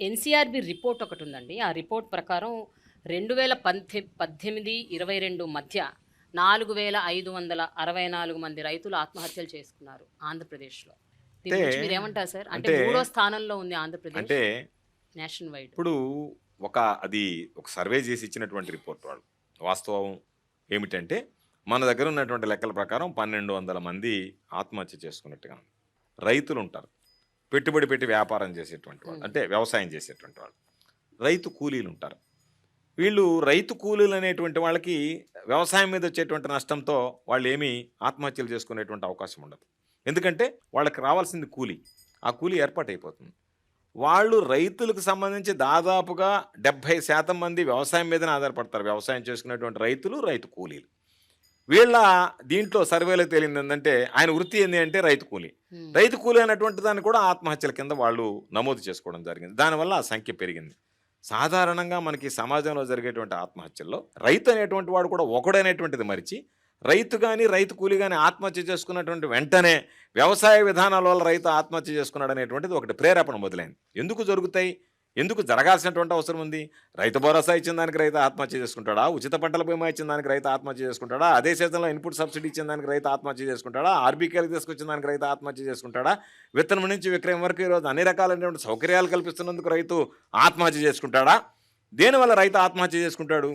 NCRB report ఒకటుందండి. ఆ report ప్రకారం 2018, 22 మధ్య 4564 మంది రైతులు ఆత్మహత్యలు చేసుకున్నారు ఆంధ్రప్రదేశ్‌లో. దీని అంటే, గురించి మీరేమంటారు సార్? అంటే అంటే, మూడో స్థానంలో ఉంది ఆంధ్రప్రదేశ్ అంటే నేషన్ వైడ్. ఇప్పుడు ఒక అది ఒక సర్వే చేసి ఇచ్చినటువంటి రిపోర్ట్ వాళ్ళు. వాస్తవం ఏమిటంటే, మన దగ్గర ఉన్నటువంటి లెక్కల ప్రకారం 1200 మంది ఆత్మహత్య చేసుకున్నట్టుగా ఉంది. రైతులుంటారు. పెట్టుబడి పెట్టి వ్యాపారం చేసేటువంటి వాళ్ళు. హ్మ్. అంటే వ్యవసాయం చేసేటువంటి వాళ్ళు. రైతు కూలీలుంటారు. వీళ్ళు రైతు కూలీలనేటువంటి వాళ్ళకి వ్యవసాయం మీద వచ్చేటువంటి నష్టంతో వాళ్ళేమీ ఆత్మహత్యలు చేసుకునేటువంటి అవకాశం ఉండదు. ఎందుకంటే వాళ్ళకి రావాల్సింది కూలీ. ఆ కూలీ ఏర్పాటైపోతుంది. వాళ్ళు రైతులకు సంబంధించి దాదాపుగా 70% మంది వ్యవసాయం మీదనే ఆధారపడతారు. వ్యవసాయం చేసుకునేటువంటి రైతులు, రైతు కూలీలు. వీళ్ళ దీంట్లో సర్వేలో తేలిందేందంటే, ఆయన వృత్తి ఏంది అంటే రైతు కూలీ. హ్మ్. రైతు కూలీ అనేటువంటి దాన్ని కూడా ఆత్మహత్యల కింద వాళ్ళు నమోదు చేసుకోవడం జరిగింది. దానివల్ల ఆ సంఖ్య పెరిగింది. సాధారణంగా మనకి సమాజంలో జరిగేటువంటి ఆత్మహత్యల్లో రైతు అనేటువంటి వాడు కూడా ఒకడనేటువంటిది మరిచి, రైతు గాని, రైతు కూలీ గాని ఆత్మహత్య చేసుకున్నటువంటి వెంటనే వ్యవసాయ విధానాల వల్ల రైతు ఆత్మహత్య చేసుకున్నాడనేటువంటిది ఒకటి ప్రేరేపణ మొదలైంది. ఎందుకు జరుగుతాయి? ఎందుకు జరగాల్సినటువంటి అవసరం ఉంది? రైతు భరోసా ఇచ్చిన దానికి రైతు ఆత్మహత్య చేసుకుంటాడా? ఉచిత పంటల బీమా ఇచ్చిన దానికి రైతు ఆత్మహత్య చేసుకుంటాడా? అదే సీజన్‌లో ఇన్‌పుట్ సబ్సిడీ ఇచ్చిన దానికి రైతు ఆత్మహత్య చేసుకుంటాడా? ఆర్బీకేలు తీసుకొచ్చిన దానికి రైతు ఆత్మహత్య చేసుకుంటాడా? విత్తనం నుంచి విక్రయం వరకు ఈరోజు అన్ని రకాలైనటువంటి సౌకర్యాలు కల్పిస్తున్నందుకు రైతు ఆత్మహత్య చేసుకుంటాడా? దేనివల్ల రైతు ఆత్మహత్య చేసుకుంటాడు?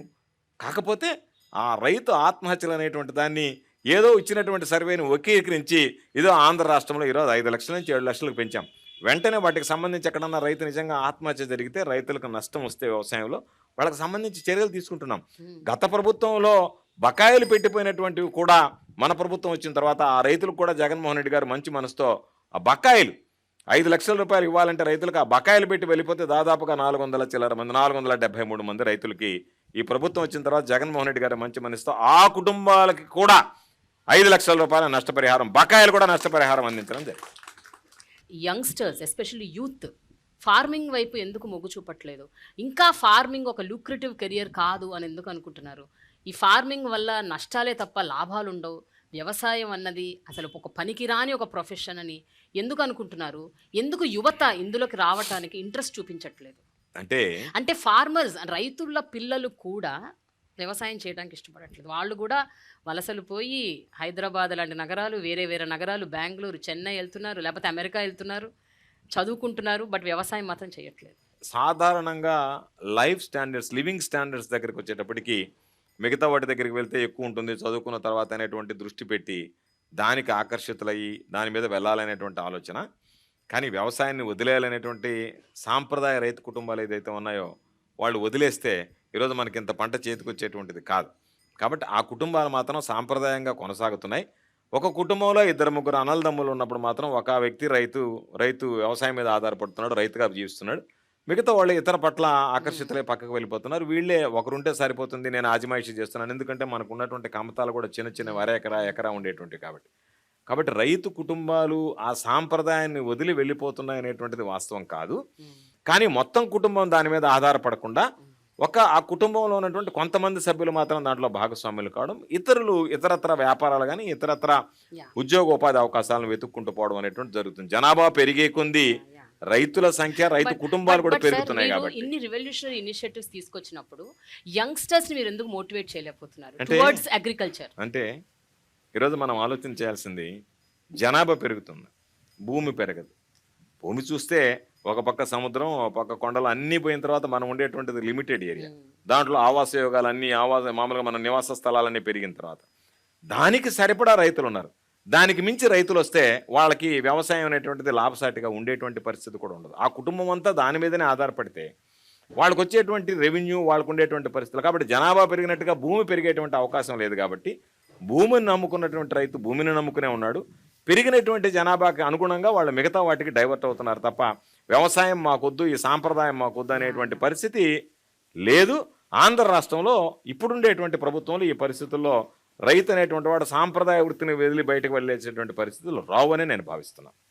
కాకపోతే ఆ రైతు ఆత్మహత్యలు అనేటువంటి దాన్ని ఏదో ఇచ్చినటువంటి సర్వేని వక్రీకరించి ఏదో ఆంధ్ర రాష్ట్రంలో ఈరోజు 5,00,000 నుంచి 7,00,000కి పెంచాం. వెంటనే వాటికి సంబంధించి ఎక్కడన్నా రైతు నిజంగా ఆత్మహత్య జరిగితే రైతులకు నష్టం వస్తే వ్యవసాయంలో వాళ్ళకి సంబంధించి చర్యలు తీసుకుంటున్నాం. హ్మ్. గత ప్రభుత్వంలో బకాయిలు పెట్టిపోయినటువంటివి కూడా మన ప్రభుత్వం వచ్చిన తర్వాత ఆ రైతులకు కూడా జగన్మోహన్ రెడ్డి గారు మంచి మనసుతో ఆ బకాయిలు రూ. 5,00,000 ఇవ్వాలంటే రైతులకు ఆ బకాయిలు పెట్టి వెళ్ళిపోతే దాదాపుగా 400 చిల్లర మంది 473 మంది రైతులకి ఈ ప్రభుత్వం వచ్చిన తర్వాత జగన్మోహన్ రెడ్డి గారు మంచి మనసుతో ఆ కుటుంబాలకి కూడా రూ. 5,00,000 నష్టపరిహారం బకాయిలు కూడా నష్టపరిహారం అందించడం జరిగింది. యంగ్‌స్టర్స్ ఎస్పెషల్లీ యూత్ ఫార్మింగ్ వైపు ఎందుకు మొగ్గు చూపట్లేదు? ఇంకా ఫార్మింగ్ ఒక లూక్రేటివ్ కెరియర్ కాదు అని ఎందుకు అనుకుంటున్నారు? ఈ ఫార్మింగ్ వల్ల నష్టాలే తప్ప లాభాలుండవు. వ్యవసాయం అన్నది అసలు ఒక పనికిరాని ఒక ప్రొఫెషన్ అని ఎందుకు అనుకుంటున్నారు? ఎందుకు యువత ఇందులోకి రావటానికి ఇంట్రెస్ట్ చూపించట్లేదు? అంటే అంటే ఫార్మర్స్ రైతుల పిల్లలు కూడా వ్యవసాయం చేయడానికి ఇష్టపడట్లేదు. వాళ్ళు కూడా వలసలు పోయి హైదరాబాద్ లాంటి నగరాలు, వేరే వేరే నగరాలు, బెంగుళూరు, చెన్నై ఎళ్తున్నారు. లేపోతే అమెరికా ఎళ్తున్నారు. చదువుకుంటున్నారు. బట్ వ్యవసాయం మాత్రం చేయట్లేదు. సాధారణంగా లైఫ్ స్టాండర్డ్స్, లివింగ్ స్టాండర్డ్స్ దగ్గరికొచ్చేటప్పటికి మిగతా వాటి దగ్గరికి వెళ్తే ఎక్కువుంటుంది. చదువుకున్న తర్వాత అనేటువంటి దృష్టి పెట్టి, దానికి ఆకర్షితులయ్యి, దాని మీద వెళ్ళాలనేటువంటి ఆలోచన. కానీ వ్యవసాయాన్ని వదిలేయాలనేటువంటి సాంప్రదాయ రైతు కుటుంబాలు ఏదైతే ఉన్నాయో, వాళ్ళు వదిలేస్తే ఈరోజు మనకింత పంట చేతికొచ్చేటువంటిది కాదు. కాబట్టి ఆ కుటుంబాలు మాత్రం సాంప్రదాయంగా కొనసాగుతున్నాయి. ఒక కుటుంబంలో ఇద్దరు, ముగ్గురు అన్నలదమ్ములు ఉన్నప్పుడు మాత్రం ఒక వ్యక్తి రైతు వ్యవసాయం మీద ఆధారపడుతున్నాడు. రైతుగా జీవిస్తున్నాడు. మిగతా వాళ్ళు ఇతర పట్ల హ్మ్. ఆకర్షితులై పక్కకు వెళ్ళిపోతున్నారు. వీళ్ళే ఒకరుంటే సరిపోతుంది. నేను ఆజిమాయిషీ చేస్తున్నాను. ఎందుకంటే మనకున్నటువంటి కమతాలు కూడా చిన్న చిన్నవి హ్మ్. ఎకరా, ఎకరా ఉండేటువంటివి కాబట్టి. కాబట్టి రైతు కుటుంబాలు ఆ సాంప్రదాయాన్ని వదిలి వెళ్ళిపోతున్నాయనేటువంటిది వాస్తవం కాదు. హ్మ్. కానీ మొత్తం కుటుంబం దాని మీద ఆధారపడకుండా హ్మ్. ఆ కుటుంబంలో ఉన్నటువంటి కొంతమంది సభ్యులు మాత్రం దాంట్లో భాగస్వాములు కావడం, ఇతరులు ఇతరత్ర వ్యాపారాలు గాని, ఇతరత్ర యాహ్! ఉద్యోగోపాధి అవకాశాలను వెతుక్కుంటూ పోవడం అనేటువంటిది జరుగుతుంది. జనాభా పెరిగే కొద్దీ యాహ్! యాహ్! రైతుల సంఖ్య, రైతు బట్ కుటుంబాలు బట్ కూడా బట్ సార్ పెరుగుతున్నాయి మీరు గాబట్టి. ఇన్ని రివల్యూషనరీ ఇనిషియేటివ్స్ తీసుకొచ్చినప్పుడు యంగ్‌స్టర్స్‌ని మీరెందుకు మోటివేట్ చేయలేకపోతున్నారు? అంటే, టువర్డ్స్ అగ్రికల్చర్. అంటే ఈరోజు మనం ఆలోచన చేయాల్సింది జనాభా పెరుగుతుంది. భూమి పెరగదు. భూమి చూస్తే ఒక పక్క సముద్రం, ఒక పక్క కొండలు అన్నీ పోయిన తర్వాత మనం ఉండేటువంటిది లిమిటెడ్ ఏరియా. హ్మ్. దాంట్లో ఆవాస యోగాలన్నీ మామూలుగా మన నివాస స్థలాలన్నీ పెరిగిన తర్వాత. దానికి సరిపడా రైతులున్నారు. దానికి మించి రైతులొస్తే వాళ్ళకి వ్యవసాయం అనేటువంటిది లాభసాటిగా ఉండేటువంటి పరిస్థితి కూడా ఉండదు. ఆ కుటుంబం అంతా దాని మీదనే ఆధారపడితే వాళ్ళకొచ్చేటువంటి రెవెన్యూ, వాళ్ళకుండేటువంటి పరిస్థితులు. కాబట్టి జనాభా పెరిగినట్టుగా భూమి పెరిగేటువంటి అవకాశం లేదు కాబట్టి, భూమిని నమ్ముకున్నటువంటి రైతు భూమిని నమ్ముకునే ఉన్నాడు. పెరిగినటువంటి జనాభాకి అనుగుణంగా వాళ్ళు మిగతా వాటికి డైవర్ట్ అవుతున్నారు తప్ప, వ్యవసాయం మాకొద్దు, ఈ సాంప్రదాయం మాకొద్దు యాహ్! అనేటువంటి యాహ్! పరిస్థితి లేదు. ఆంధ్ర రాష్ట్రంలో ఇప్పుడుండేటువంటి ప్రభుత్వంలో ఈ పరిస్థితుల్లో రైతు అనేటువంటి వాడు సాంప్రదాయ వృత్తిని వదిలి బయటకు వెళ్ళేసేటువంటి పరిస్థితులు రావు అని నేను భావిస్తున్నాను.